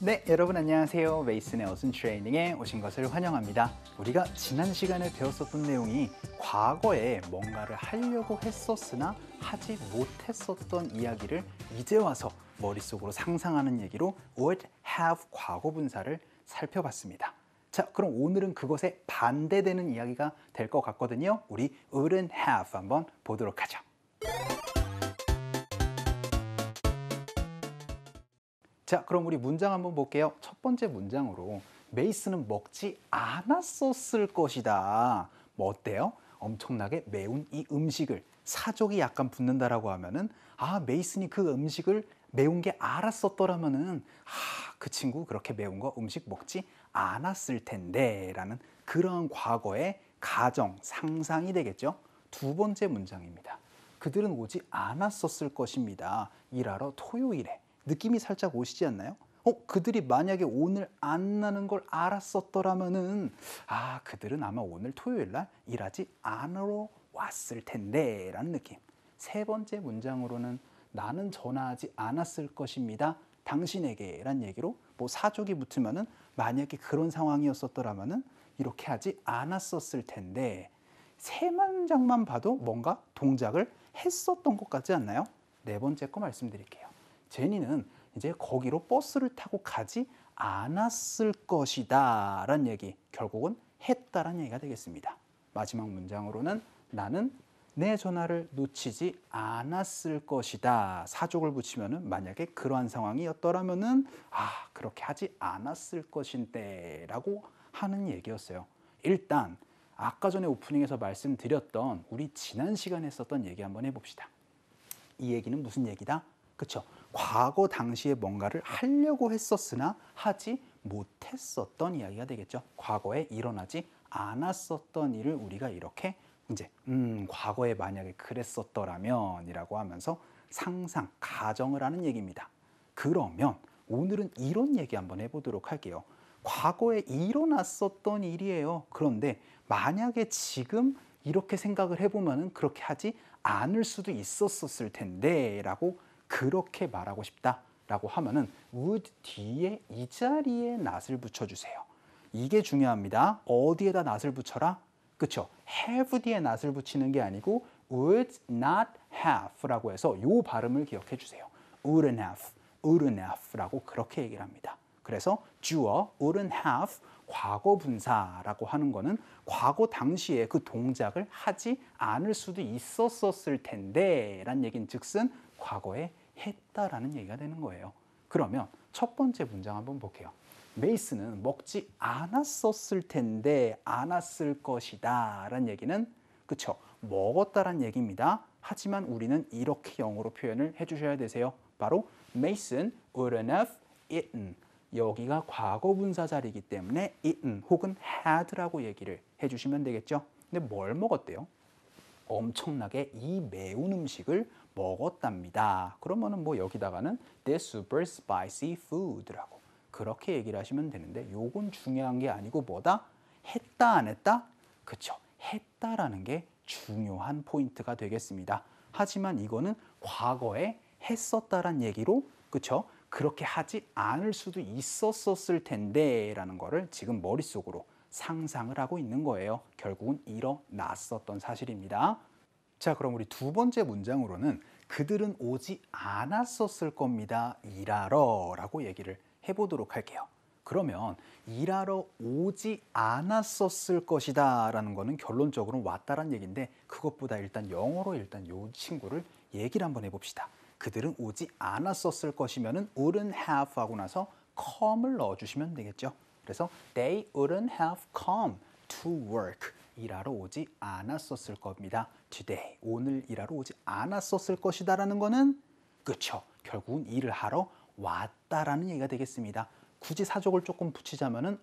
네, 여러분 안녕하세요. 메이슨의 어순 트레이닝에 오신 것을 환영합니다. 우리가 지난 시간에 배웠었던 내용이 과거에 뭔가를 하려고 했었으나 하지 못했었던 이야기를 이제 와서 머릿속으로 상상하는 얘기로 would have 과거 분사를 살펴봤습니다. 자, 그럼 오늘은 그것에 반대되는 이야기가 될 것 같거든요. 우리 wouldn't have 한번 보도록 하죠. 자, 그럼 우리 문장 한번 볼게요. 첫 번째 문장으로 메이슨은 먹지 않았었을 것이다. 뭐 어때요? 엄청나게 매운 이 음식을 사족이 약간 붙는다라고 하면은 메이슨이 그 음식을 매운 게 알았었더라면은 그 친구 그렇게 매운 거 음식 먹지 않았을 텐데 라는 그런 과거의 가정, 상상이 되겠죠. 두 번째 문장입니다. 그들은 오지 않았었을 것입니다. 일하러 토요일에. 느낌이 살짝 오시지 않나요? 그들이 만약에 오늘 안 나는 걸 알았었더라면은 그들은 아마 오늘 토요일 날 일하지 않으러 왔을 텐데 라는 느낌. 세 번째 문장으로는 나는 전화하지 않았을 것입니다. 당신에게 란 얘기로 뭐 사족이 붙으면은 만약에 그런 상황이었었더라면은 이렇게 하지 않았었을 텐데 세 문장만 봐도 뭔가 동작을 했었던 것 같지 않나요? 네 번째 거 말씀드릴게요. 제니는 이제 거기로 버스를 타고 가지 않았을 것이다 라는 얘기, 결국은 했다라는 얘기가 되겠습니다. 마지막 문장으로는 나는 내 전화를 놓치지 않았을 것이다. 사족을 붙이면은 만약에 그러한 상황이었더라면은 그렇게 하지 않았을 것인데 라고 하는 얘기였어요. 일단 아까 전에 오프닝에서 말씀드렸던 우리 지난 시간에 했었던 얘기 한번 해봅시다. 이 얘기는 무슨 얘기다? 그렇죠? 과거 당시에 뭔가를 하려고 했었으나 하지 못했었던 이야기가 되겠죠. 과거에 일어나지 않았었던 일을 우리가 이렇게 이제 과거에 만약에 그랬었더라면 이라고 하면서 상상, 가정을 하는 얘기입니다. 그러면 오늘은 이런 얘기 한번 해보도록 할게요. 과거에 일어났었던 일이에요. 그런데 만약에 지금 이렇게 생각을 해보면 그렇게 하지 않을 수도 있었을 텐데 라고 그렇게 말하고 싶다라고 하면은 would 뒤에 이 자리에 not을 붙여주세요. 이게 중요합니다. 어디에다 not을 붙여라? 그쵸? have 뒤에 not을 붙이는 게 아니고 would not have라고 해서 이 발음을 기억해 주세요. wouldn't have, wouldn't have라고 그렇게 얘기를 합니다. 그래서 주어 wouldn't have 과거 분사라고 하는 거는 과거 당시에 그 동작을 하지 않을 수도 있었을 텐데 라는 얘기는 즉슨 과거에 했다라는 얘기가 되는 거예요. 그러면 첫 번째 문장 한번 볼게요. 메이슨은 먹지 않았었을 텐데 않았을 것이다 라는 얘기는 그쵸? 먹었다라는 얘기입니다. 하지만 우리는 이렇게 영어로 표현을 해주셔야 되세요. 바로 Mason wouldn't have eaten. 여기가 과거 분사 자리이기 때문에 eaten 혹은 had라고 얘기를 해주시면 되겠죠. 근데 뭘 먹었대요? 엄청나게 이 매운 음식을 먹었답니다. 그러면은 뭐 여기다가는 the super spicy food라고 그렇게 얘기를 하시면 되는데 요건 중요한 게 아니고 뭐다? 했다 안 했다? 그쵸. 했다라는 게 중요한 포인트가 되겠습니다. 하지만 이거는 과거에 했었다란 얘기로 그쵸. 그렇게 하지 않을 수도 있었을 텐데 라는 거를 지금 머릿속으로 상상을 하고 있는 거예요. 결국은 일어났었던 사실입니다. 자, 그럼 우리 두 번째 문장으로는 그들은 오지 않았었을 겁니다. 일하러 라고 얘기를 해보도록 할게요. 그러면 일하러 오지 않았었을 것이다 라는 거는 결론적으로 왔다란 얘기인데 그것보다 일단 영어로 일단 이 친구를 얘기를 한번 해봅시다. 그들은 오지 않았었을 것이면은 wouldn't have 하고 나서 come을 넣어주시면 되겠죠. 그래서 they wouldn't have come to work. 일하러 오지 않았었을 겁니다. today. 오늘 일하러 오지 않았었을 것이다 라는 거는 그쵸. 결국은 일을 하러 왔다라는 얘기가 되겠습니다. 굳이 사족을 조금 붙이자면은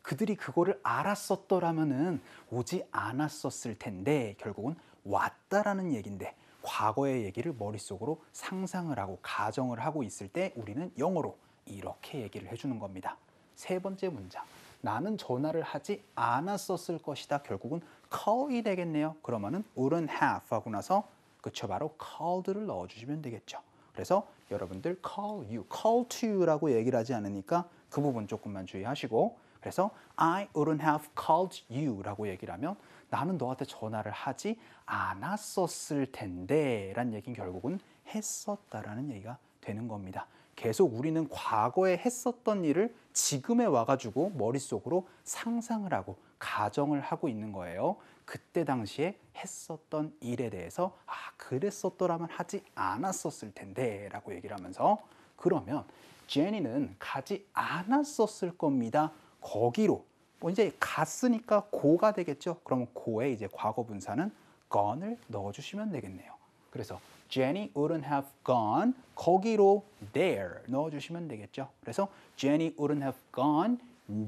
그들이 그거를 알았었더라면은 오지 않았었을 텐데 결국은 왔다라는 얘기인데 과거의 얘기를 머릿속으로 상상을 하고 가정을 하고 있을 때 우리는 영어로 이렇게 얘기를 해주는 겁니다. 세 번째 문장. 나는 전화를 하지 않았었을 것이다. 결국은 call이 되겠네요. 그러면은 wouldn't have 하고 나서 그쵸 바로 called를 넣어주시면 되겠죠. 그래서 여러분들 call you, call to you라고 얘기를 하지 않으니까 그 부분 조금만 주의하시고 그래서 I wouldn't have called you 라고 얘기를 하면 나는 너한테 전화를 하지 않았었을 텐데 라는 얘기는 결국은 했었다라는 얘기가 되는 겁니다. 계속 우리는 과거에 했었던 일을 지금에 와가지고 머릿속으로 상상을 하고 가정을 하고 있는 거예요. 그때 당시에 했었던 일에 대해서 그랬었더라면 하지 않았었을 텐데 라고 얘기를 하면서 그러면 제니는 가지 않았었을 겁니다. 거기로 이제 갔으니까 고가 되겠죠. 그러면 고에 이제 과거 분사는 gone을 넣어주시면 되겠네요. 그래서 Jenny wouldn't have gone 거기로 there 넣어주시면 되겠죠. 그래서 Jenny wouldn't have gone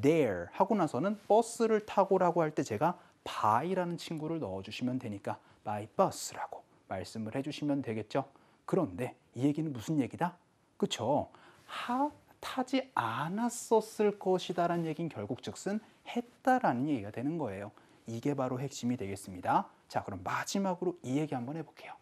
there 하고 나서는 버스를 타고라고 할 때 제가 by라는 친구를 넣어주시면 되니까 by bus라고 말씀을 해주시면 되겠죠. 그런데 이 얘기는 무슨 얘기다? 그쵸? 타지 않았었을 것이다라는 얘기는 결국 즉슨 했다라는 얘기가 되는 거예요. 이게 바로 핵심이 되겠습니다. 자, 그럼 마지막으로 이 얘기 한번 해볼게요.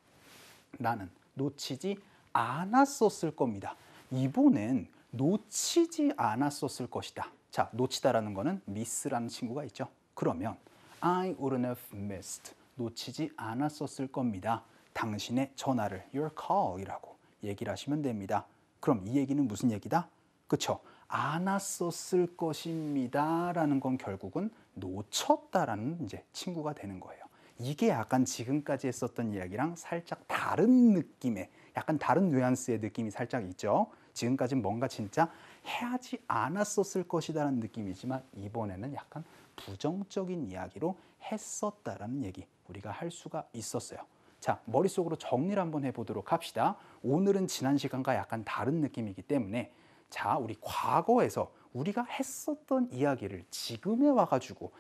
나는 놓치지 않았었을 겁니다. 이번엔 놓치지 않았었을 것이다. 자, 놓치다라는 거는 miss라는 친구가 있죠. 그러면 I wouldn't have missed. 놓치지 않았었을 겁니다. 당신의 전화를 your call이라고 얘기를 하시면 됩니다. 그럼 이 얘기는 무슨 얘기다? 그쵸? 않았었을 것입니다. 라는 건 결국은 놓쳤다라는 이제 친구가 되는 거예요. 이게 약간 지금까지 했었던 이야기랑 살짝 다른 느낌의, 약간 다른 뉘앙스의 느낌이 살짝 있죠. 지금까지는 뭔가 진짜 해야지 않았었을 것이다라는 느낌이지만 이번에는 약간 부정적인 이야기로 했었다라는 얘기 우리가 할 수가 있었어요. 자, 머릿속으로 정리를 한번 해보도록 합시다. 오늘은 지난 시간과 약간 다른 느낌이기 때문에 자, 우리 과거에서 우리가 했었던 이야기를 지금에 와가지고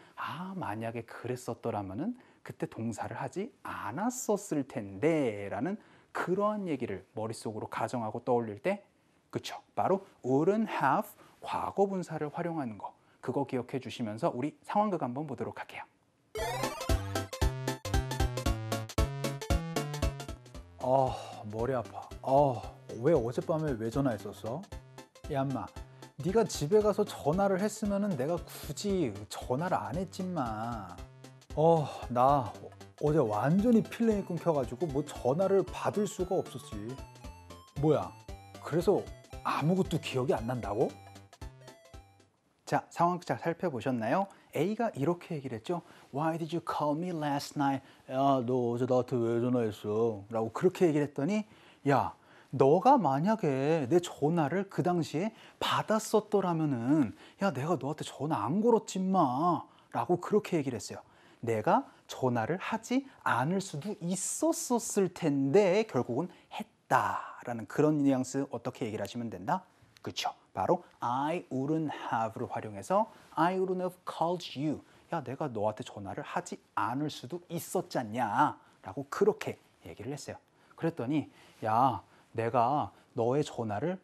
만약에 그랬었더라면은 그때 동사를 하지 않았었을 텐데 라는 그러한 얘기를 머릿속으로 가정하고 떠올릴 때 그쵸? 바로 wouldn't have 과거 분사를 활용하는 거 그거 기억해 주시면서 우리 상황극 한번 보도록 할게요. 머리 아파. 왜 어젯밤에 왜 전화했었어? 야, 인마, 네가 집에 가서 전화를 했으면은 내가 굳이 전화를 안 했지, 마. 나 어제 완전히 필름이 끊겨가지고 뭐 전화를 받을 수가 없었지. 뭐야? 그래서 아무것도 기억이 안 난다고? 자, 상황극 잘 살펴보셨나요? A가 이렇게 얘기를 했죠. Why did you call me last night? 야, 너 어제 나한테 왜 전화했어? 라고 그렇게 얘기를 했더니 야, 너가 만약에 내 전화를 그 당시에 받았었더라면은 야, 내가 너한테 전화 안 걸었지 마 라고 그렇게 얘기를 했어요. 내가 전화를 하지 않을 수도 있었을 텐데 결국은 했다라는 그런 뉘앙스 어떻게 얘기를 하시면 된다? 그렇죠. 바로 I wouldn't have를 활용해서 I wouldn't have called you. 야, 내가 너한테 전화를 하지 않을 수도 있었잖냐 라고 그렇게 얘기를 했어요. 그랬더니 야, 내가 너의 전화를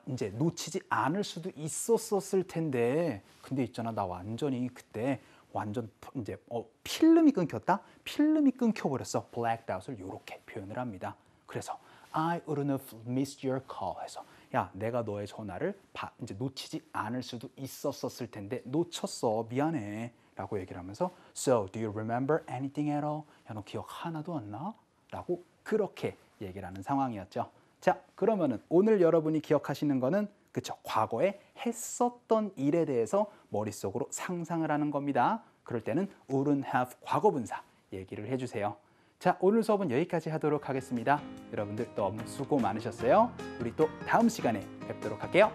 이제 놓치지 않을 수도 있었을 텐데 근데 있잖아, 나 완전히 그때 완전 이제 필름이 끊겼다? 필름이 끊겨버렸어. blacked out을 이렇게 표현을 합니다. 그래서 I wouldn't have missed your call 해서 야, 내가 너의 전화를 이제 놓치지 않을 수도 있었을 텐데 놓쳤어. 미안해. 라고 얘기를 하면서 So, do you remember anything at all? 야, 너 기억 하나도 안 나? 라고 그렇게 얘기를 하는 상황이었죠. 자, 그러면은 오늘 여러분이 기억하시는 거는 그쵸, 과거에 했었던 일에 대해서 머릿속으로 상상을 하는 겁니다. 그럴 때는 wouldn't have 과거분사 얘기를 해주세요. 자, 오늘 수업은 여기까지 하도록 하겠습니다. 여러분들 너무 수고 많으셨어요. 우리 또 다음 시간에 뵙도록 할게요.